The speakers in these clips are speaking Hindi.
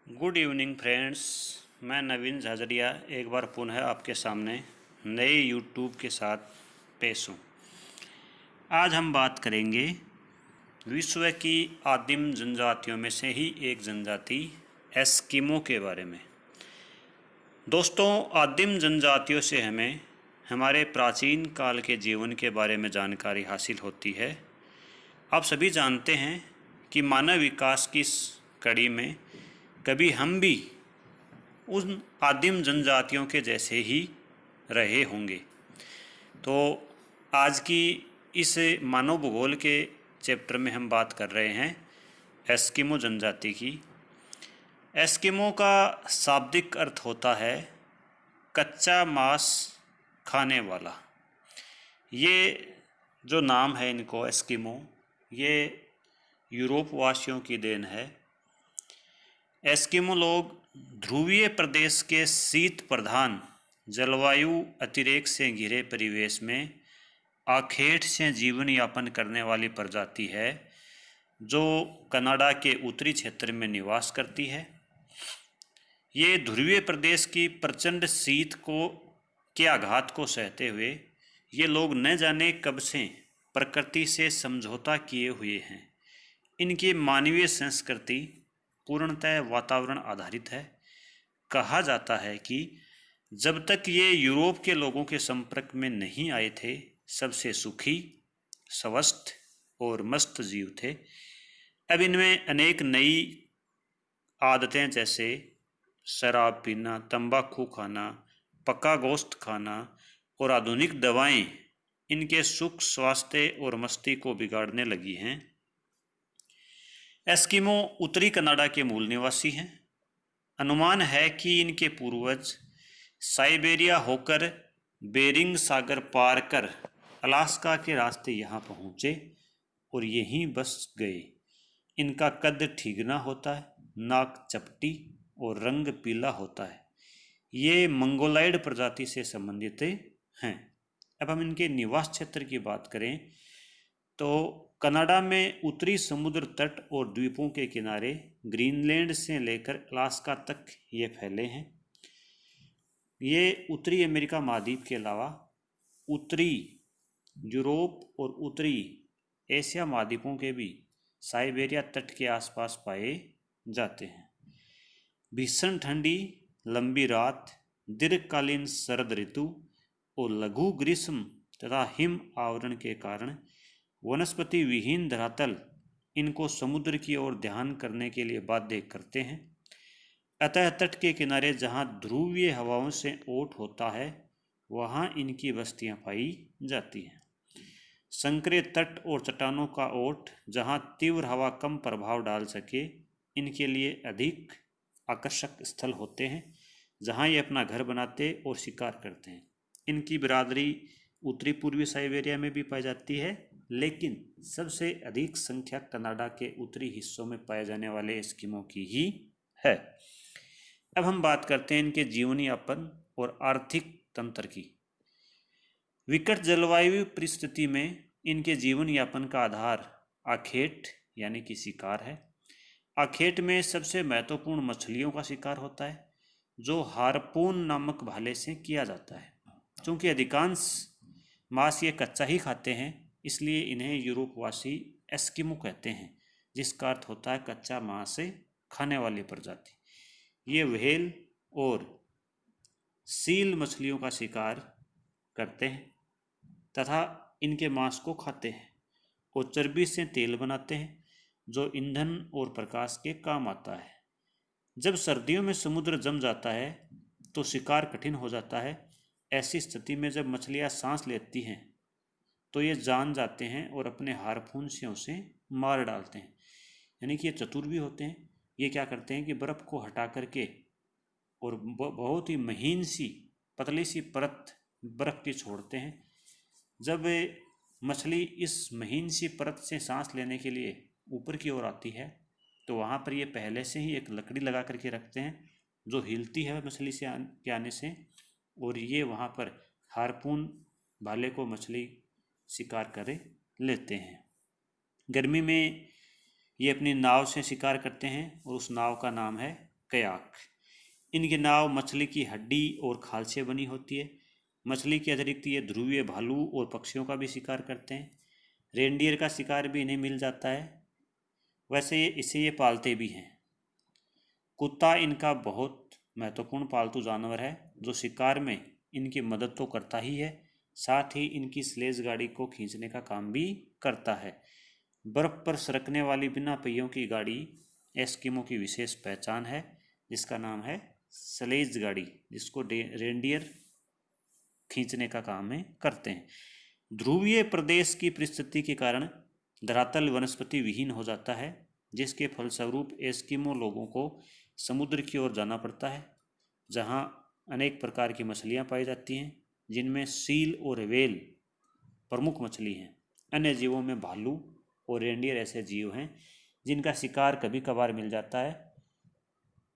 Good evening friends. मैं नवीन झाझड़िया एक बार पुनः आपके सामने नए यूट्यूब के साथ पेश हूँ। आज हम बात करेंगे विश्व की आदिम जनजातियों में से ही एक जनजाति एस्किमो के बारे में। दोस्तों, आदिम जनजातियों से हमें हमारे प्राचीन काल के जीवन के बारे में जानकारी हासिल होती है। आप सभी जानते हैं कि मानव विकास की इस कड़ी में कभी हम भी उन आदिम जनजातियों के जैसे ही रहे होंगे। तो आज की इस मानव भूगोल के चैप्टर में हम बात कर रहे हैं एस्किमो जनजाति की। एस्किमो का शाब्दिक अर्थ होता है कच्चा मांस खाने वाला। ये जो नाम है इनको एस्किमो, ये यूरोप वासियों की देन है। एस्किमो लोग ध्रुवीय प्रदेश के शीत प्रधान जलवायु अतिरेक से घिरे परिवेश में आखेट से जीवन यापन करने वाली प्रजाति है जो कनाडा के उत्तरी क्षेत्र में निवास करती है। ये ध्रुवीय प्रदेश की प्रचंड शीत के आघात को सहते हुए ये लोग न जाने कब से प्रकृति से समझौता किए हुए हैं। इनकी मानवीय संस्कृति पूर्णतः वातावरण आधारित है। कहा जाता है कि जब तक ये यूरोप के लोगों के संपर्क में नहीं आए थे, सबसे सुखी, स्वस्थ और मस्त जीव थे। अब इनमें अनेक नई आदतें जैसे शराब पीना, तंबाकू खाना, पका गोश्त खाना और आधुनिक दवाएं इनके सुख, स्वास्थ्य और मस्ती को बिगाड़ने लगी हैं। एस्किमो उत्तरी कनाडा के मूल निवासी हैं। अनुमान है कि इनके पूर्वज साइबेरिया होकर बेरिंग सागर पार कर अलास्का के रास्ते यहाँ पहुँचे और यहीं बस गए। इनका कद ठीगना होता है, नाक चपटी और रंग पीला होता है। ये मंगोलाइड प्रजाति से संबंधित हैं। अब हम इनके निवास क्षेत्र की बात करें तो कनाडा में उत्तरी समुद्र तट और द्वीपों के किनारे ग्रीनलैंड से लेकर अलास्का तक ये फैले हैं। ये उत्तरी अमेरिका महाद्वीप के अलावा उत्तरी यूरोप और उत्तरी एशिया महाद्वीपों के भी साइबेरिया तट के आसपास पाए जाते हैं। भीषण ठंडी, लंबी रात, दीर्घकालीन शरद ऋतु और लघु ग्रीष्म तथा हिम आवरण के कारण वनस्पति विहीन धरातल इनको समुद्र की ओर ध्यान करने के लिए बाध्य करते हैं। अतः तट के किनारे जहाँ ध्रुवीय हवाओं से ओट होता है वहाँ इनकी बस्तियाँ पाई जाती हैं। संकरे तट और चट्टानों का ओट जहाँ तीव्र हवा कम प्रभाव डाल सके, इनके लिए अधिक आकर्षक स्थल होते हैं जहाँ ये अपना घर बनाते और शिकार करते हैं। इनकी बिरादरी उत्तरी पूर्वी साइबेरिया में भी पाई जाती है, लेकिन सबसे अधिक संख्या कनाडा के उत्तरी हिस्सों में पाए जाने वाले एस्किमो की ही है। अब हम बात करते हैं इनके जीवन यापन और आर्थिक तंत्र की। विकट जलवायु परिस्थिति में इनके जीवन यापन का आधार आखेट यानी कि शिकार है। आखेट में सबसे महत्वपूर्ण मछलियों का शिकार होता है जो हार्पून नामक भाले से किया जाता है। क्योंकि अधिकांश मांस ये कच्चा ही खाते हैं, इसलिए इन्हें यूरोपवासी एस्किमो कहते हैं, जिसका अर्थ होता है कच्चा मांस से खाने वाली प्रजाति। ये व्हेल और सील मछलियों का शिकार करते हैं तथा इनके मांस को खाते हैं और चर्बी से तेल बनाते हैं जो ईंधन और प्रकाश के काम आता है। जब सर्दियों में समुद्र जम जाता है तो शिकार कठिन हो जाता है। ऐसी स्थिति में जब मछलियाँ सांस लेती हैं तो ये जान जाते हैं और अपने हार्पून से उसे मार डालते हैं। यानी कि ये चतुर भी होते हैं। ये क्या करते हैं कि बर्फ़ को हटा करके और बहुत ही महीन सी पतली सी परत बर्फ़ की छोड़ते हैं। जब मछली इस महीन सी परत से सांस लेने के लिए ऊपर की ओर आती है तो वहाँ पर ये पहले से ही एक लकड़ी लगा करके रखते हैं जो हिलती है मछली से के आने से, और ये वहाँ पर हार्पून भाले को मछली शिकार कर लेते हैं। गर्मी में ये अपनी नाव से शिकार करते हैं और उस नाव का नाम है कयाक। इनकी नाव मछली की हड्डी और खाल से बनी होती है। मछली के अतिरिक्त ये ध्रुवीय भालू और पक्षियों का भी शिकार करते हैं। रेनडियर का शिकार भी इन्हें मिल जाता है। वैसे ये पालते भी हैं। कुत्ता इनका बहुत महत्वपूर्ण पालतू जानवर है जो शिकार में इनकी मदद तो करता ही है, साथ ही इनकी स्लेज गाड़ी को खींचने का काम भी करता है। बर्फ पर सरकने वाली बिना पहियों की गाड़ी एस्किमो की विशेष पहचान है, जिसका नाम है स्लेज गाड़ी, जिसको रेनडियर खींचने का काम में करते हैं। ध्रुवीय प्रदेश की परिस्थिति के कारण धरातल वनस्पति विहीन हो जाता है, जिसके फलस्वरूप एस्किमो लोगों को समुद्र की ओर जाना पड़ता है, जहां अनेक प्रकार की मछलियां पाई जाती हैं, जिनमें सील और व्हेल प्रमुख मछली हैं। अन्य जीवों में भालू और रेनडियर ऐसे जीव हैं जिनका शिकार कभी कभार मिल जाता है,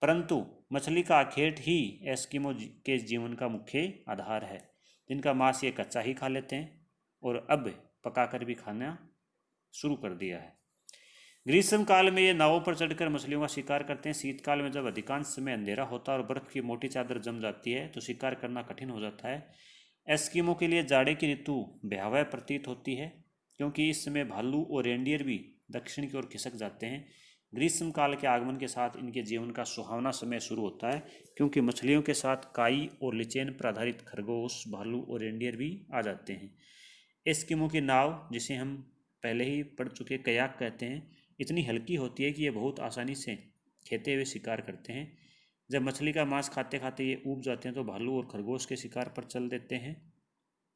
परंतु मछली का आखेट ही एस्किमो के जीवन का मुख्य आधार है, जिनका मांस ये कच्चा ही खा लेते हैं और अब पकाकर भी खाना शुरू कर दिया है। ग्रीष्म काल में ये नावों पर चढ़कर मछलियों का शिकार करते हैं। शीतकाल में जब अधिकांश समय अंधेरा होता है और बर्फ की मोटी चादर जम जाती है तो शिकार करना कठिन हो जाता है। एस्किमो के लिए जाड़े की ऋतु भयावह प्रतीत होती है, क्योंकि इस समय भालू और रेनडियर भी दक्षिण की ओर खिसक जाते हैं। ग्रीष्म काल के आगमन के साथ इनके जीवन का सुहावना समय शुरू होता है, क्योंकि मछलियों के साथ काई और लिचेन पर आधारित खरगोश, भालू और रेनडियर भी आ जाते हैं। एस्किमो की नाव, जिसे हम पहले ही पढ़ चुके कयाक कहते हैं, इतनी हल्की होती है कि ये बहुत आसानी से खेते हुए शिकार करते हैं। जब मछली का मांस खाते खाते ये ऊब जाते हैं तो भालू और खरगोश के शिकार पर चल देते हैं।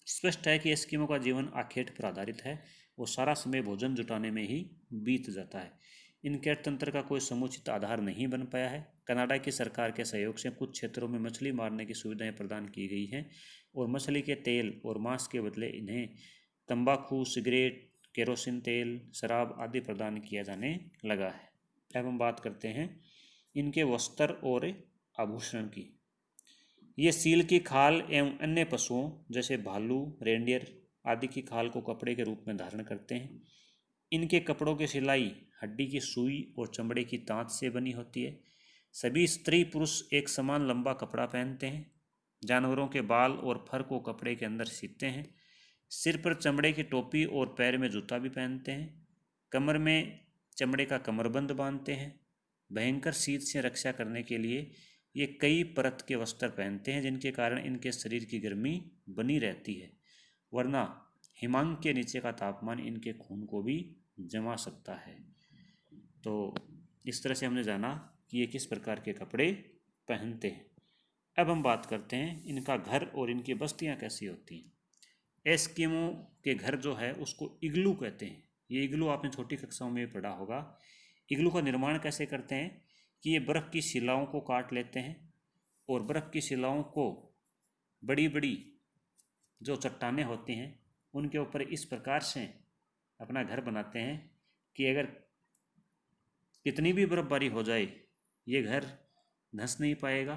स्पष्ट है कि एस्किमो का जीवन आखेट पर आधारित है। वो सारा समय भोजन जुटाने में ही बीत जाता है। इनके अर्थतंत्र का कोई समुचित आधार नहीं बन पाया है। कनाडा की सरकार के सहयोग से कुछ क्षेत्रों में मछली मारने की सुविधाएं प्रदान की गई हैं और मछली के तेल और मांस के बदले इन्हें तंबाकू, सिगरेट, केरोसिन तेल, शराब आदि प्रदान किया जाने लगा है। अब हम बात करते हैं इनके वस्त्र और आभूषण की। ये सील की खाल एवं अन्य पशुओं जैसे भालू, रेनडियर आदि की खाल को कपड़े के रूप में धारण करते हैं। इनके कपड़ों की सिलाई हड्डी की सुई और चमड़े की तांत से बनी होती है। सभी स्त्री पुरुष एक समान लंबा कपड़ा पहनते हैं। जानवरों के बाल और फर को कपड़े के अंदर सीते हैं। सिर पर चमड़े की टोपी और पैर में जूता भी पहनते हैं। कमर में चमड़े का कमरबंद बांधते हैं। भयंकर शीत से रक्षा करने के लिए ये कई परत के वस्त्र पहनते हैं, जिनके कारण इनके शरीर की गर्मी बनी रहती है, वरना हिमांक के नीचे का तापमान इनके खून को भी जमा सकता है। तो इस तरह से हमने जाना कि ये किस प्रकार के कपड़े पहनते हैं। अब हम बात करते हैं इनका घर और इनकी बस्तियां कैसी होती हैं। एस्किमो के घर जो है उसको इग्लू कहते हैं। ये इग्लू आपने छोटी कक्षाओं में पढ़ा होगा। इग्लू का निर्माण कैसे करते हैं कि ये बर्फ़ की शिलाओं को काट लेते हैं और बर्फ़ की शिलाओं को बड़ी बड़ी जो चट्टानें होती हैं उनके ऊपर इस प्रकार से अपना घर बनाते हैं कि अगर कितनी भी बर्फ़बारी हो जाए ये घर धंस नहीं पाएगा,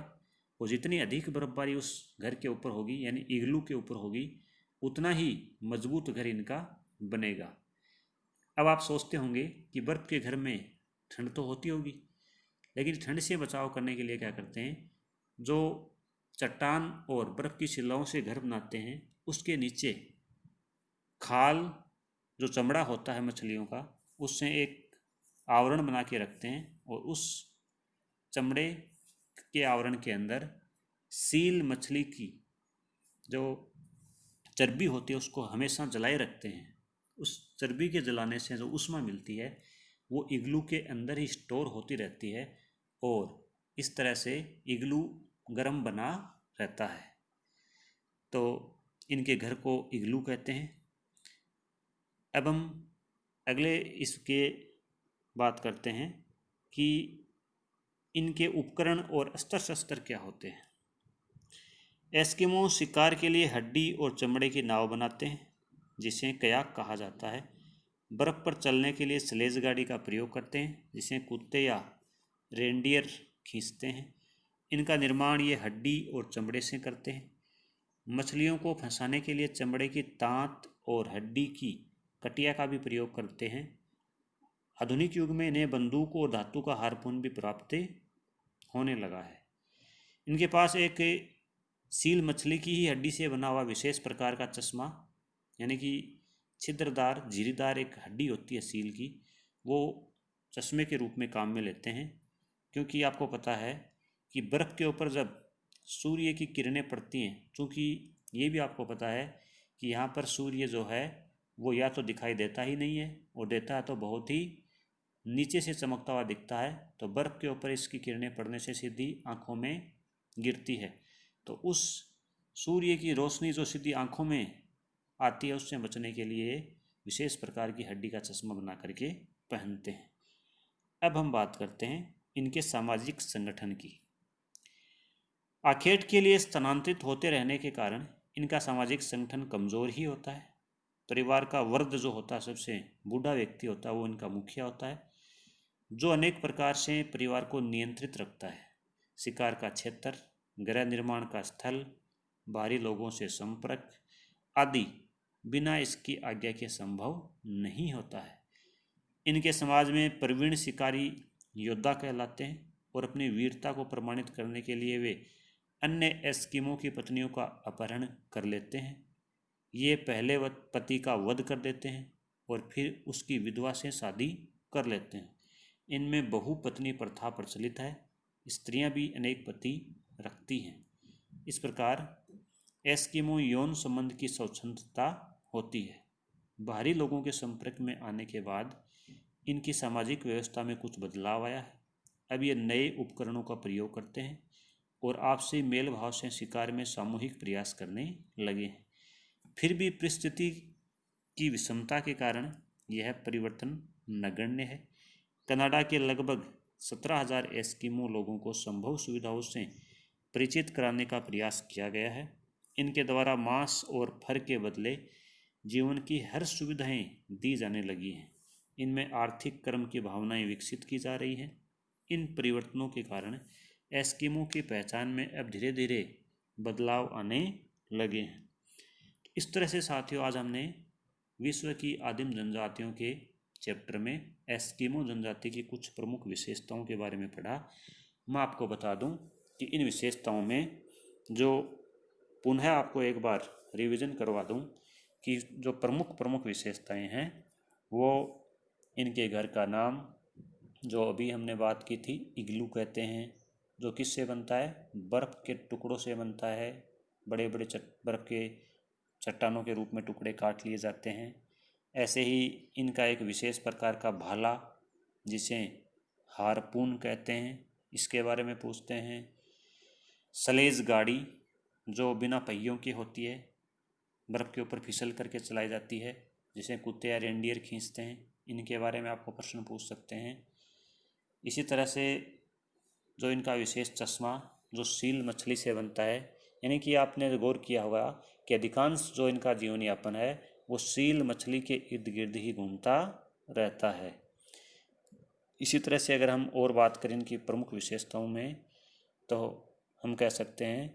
और जितनी अधिक बर्फ़बारी उस घर के ऊपर होगी यानी इग्लू के ऊपर होगी उतना ही मजबूत घर इनका बनेगा। अब आप सोचते होंगे कि बर्फ़ के घर में ठंड तो होती होगी, लेकिन ठंड से बचाव करने के लिए क्या करते हैं, जो चट्टान और बर्फ़ की शिलाओं से घर बनाते हैं उसके नीचे खाल जो चमड़ा होता है मछलियों का उससे एक आवरण बना के रखते हैं और उस चमड़े के आवरण के अंदर सील मछली की जो चर्बी होती है उसको हमेशा जलाए रखते हैं। उस चर्बी के जलाने से जो ऊष्मा मिलती है वो इग्लू के अंदर ही स्टोर होती रहती है और इस तरह से इग्लू गर्म बना रहता है। तो इनके घर को इग्लू कहते हैं। अब हम अगले इसके बात करते हैं कि इनके उपकरण और अस्त्र शस्त्र क्या होते हैं। एस्किमो शिकार के लिए हड्डी और चमड़े की नाव बनाते हैं जिसे कयाक कहा जाता है। बर्फ़ पर चलने के लिए स्लेज गाड़ी का प्रयोग करते हैं जिसे कुत्ते या रेनडियर खींचते हैं। इनका निर्माण ये हड्डी और चमड़े से करते हैं। मछलियों को फंसाने के लिए चमड़े की तांत और हड्डी की कटिया का भी प्रयोग करते हैं। आधुनिक युग में इन्हें बंदूक और धातु का हार्पून भी प्राप्त होने लगा है। इनके पास एक सील मछली की ही हड्डी से बना हुआ विशेष प्रकार का चश्मा, यानी कि छिद्रदार झिरीदार एक हड्डी होती है सील की, वो चश्मे के रूप में काम में लेते हैं। क्योंकि आपको पता है कि बर्फ़ के ऊपर जब सूर्य की किरणें पड़ती हैं, चूँकि ये भी आपको पता है कि यहाँ पर सूर्य जो है वो या तो दिखाई देता ही नहीं है, और देता है तो बहुत ही नीचे से चमकता हुआ दिखता है, तो बर्फ़ के ऊपर इसकी किरणें पड़ने से सीधी आँखों में गिरती है। तो उस सूर्य की रोशनी जो सीधी आँखों में आती है, उससे बचने के लिए विशेष प्रकार की हड्डी का चश्मा बना करके पहनते हैं। अब हम बात करते हैं इनके सामाजिक संगठन की। आखेट के लिए स्थानांतरित होते रहने के कारण इनका सामाजिक संगठन कमज़ोर ही होता है। परिवार का वर्ग जो होता है, सबसे बूढ़ा व्यक्ति होता है, वो इनका मुखिया होता है, जो अनेक प्रकार से परिवार को नियंत्रित रखता है। शिकार का क्षेत्र, गृह निर्माण का स्थल, बाहरी लोगों से संपर्क आदि बिना इसकी आज्ञा के संभव नहीं होता है। इनके समाज में प्रवीण शिकारी योद्धा कहलाते हैं, और अपनी वीरता को प्रमाणित करने के लिए वे अन्य एस्किमो की पत्नियों का अपहरण कर लेते हैं। ये पहले पति का वध कर देते हैं और फिर उसकी विधवा से शादी कर लेते हैं। इनमें बहुपत्नी प्रथा प्रचलित है, स्त्रियां भी अनेक पति रखती हैं। इस प्रकार एस्किमो यौन संबंध की स्वतंत्रता होती है। बाहरी लोगों के संपर्क में आने के बाद इनकी सामाजिक व्यवस्था में कुछ बदलाव आया है। अब ये नए उपकरणों का प्रयोग करते हैं और आपसी मेल भाव से शिकार में सामूहिक प्रयास करने लगे हैं। फिर भी परिस्थिति की विषमता के कारण यह परिवर्तन नगण्य है। कनाडा के लगभग 17,000 एस्किमो लोगों को संभव सुविधाओं से परिचित कराने का प्रयास किया गया है। इनके द्वारा मांस और फर के बदले जीवन की हर सुविधाएं दी जाने लगी हैं। इनमें आर्थिक कर्म की भावनाएं विकसित की जा रही हैं। इन परिवर्तनों के कारण एस्किमो की पहचान में अब धीरे धीरे बदलाव आने लगे हैं। इस तरह से साथियों, आज हमने विश्व की आदिम जनजातियों के चैप्टर में एस्किमो जनजाति की कुछ प्रमुख विशेषताओं के बारे में पढ़ा। मैं आपको बता दूं कि इन विशेषताओं में जो पुनः आपको एक बार रिवीजन करवा दूं कि जो प्रमुख विशेषताएं हैं, वो इनके घर का नाम, जो अभी हमने बात की थी, इग्लू कहते हैं, जो किससे बनता है, बर्फ़ के टुकड़ों से बनता है। बड़े बड़े बर्फ़ के चट्टानों के रूप में टुकड़े काट लिए जाते हैं। ऐसे ही इनका एक विशेष प्रकार का भाला, जिसे हारपून कहते हैं, इसके बारे में पूछते हैं। सलेज गाड़ी, जो बिना पहियों की होती है, बर्फ़ के ऊपर फिसल करके चलाई जाती है, जिसे कुत्ते या रेंडियर खींचते हैं, इनके बारे में आपको प्रश्न पूछ सकते हैं। इसी तरह से जो इनका विशेष चश्मा, जो सील मछली से बनता है, यानी कि आपने गौर किया होगा कि अधिकांश जो इनका जीवन यापन है वो सील मछली के इर्द गिर्द ही घूमता रहता है। इसी तरह से अगर हम और बात करें इनकी प्रमुख विशेषताओं में, तो हम कह सकते हैं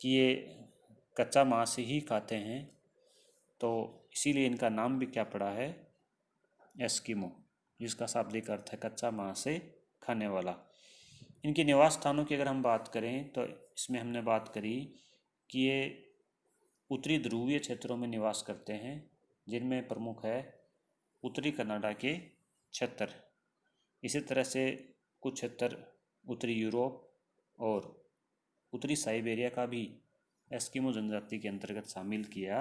कि ये कच्चा मांस ही खाते हैं, तो इसीलिए इनका नाम भी क्या पड़ा है, एस्किमो, जिसका शाब्दिक अर्थ है कच्चा मांस से खाने वाला। इनके निवास स्थानों की अगर हम बात करें, तो इसमें हमने बात करी कि ये उत्तरी ध्रुवीय क्षेत्रों में निवास करते हैं, जिनमें प्रमुख है उत्तरी कनाडा के क्षेत्र। इसी तरह से कुछ क्षेत्र उत्तरी यूरोप और उत्तरी साइबेरिया का भी एस्किमो जनजाति के अंतर्गत शामिल किया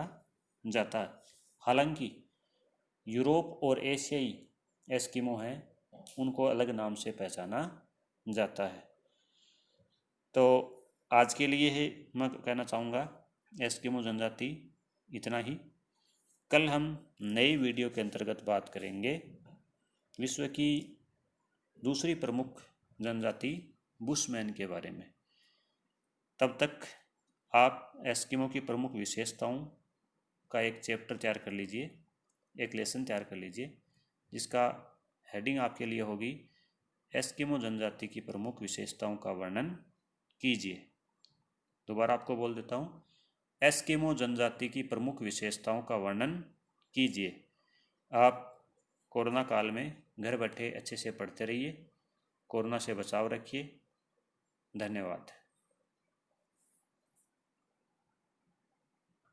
जाता है। हालांकि यूरोप और एशियाई एस्किमो हैं, उनको अलग नाम से पहचाना जाता है। तो आज के लिए ही मैं कहना चाहूँगा एस्किमो जनजाति इतना ही। कल हम नई वीडियो के अंतर्गत बात करेंगे विश्व की दूसरी प्रमुख जनजाति बुशमैन के बारे में। तब तक आप एस्किमो की प्रमुख विशेषताओं का एक चैप्टर तैयार कर लीजिए, एक लेसन तैयार कर लीजिए, जिसका हेडिंग आपके लिए होगी एस्किमो जनजाति की प्रमुख विशेषताओं का वर्णन कीजिए। दोबारा आपको बोल देता हूँ, एस्किमो जनजाति की प्रमुख विशेषताओं का वर्णन कीजिए। आप कोरोना काल में घर बैठे अच्छे से पढ़ते रहिए, कोरोना से बचाव रखिए। धन्यवाद।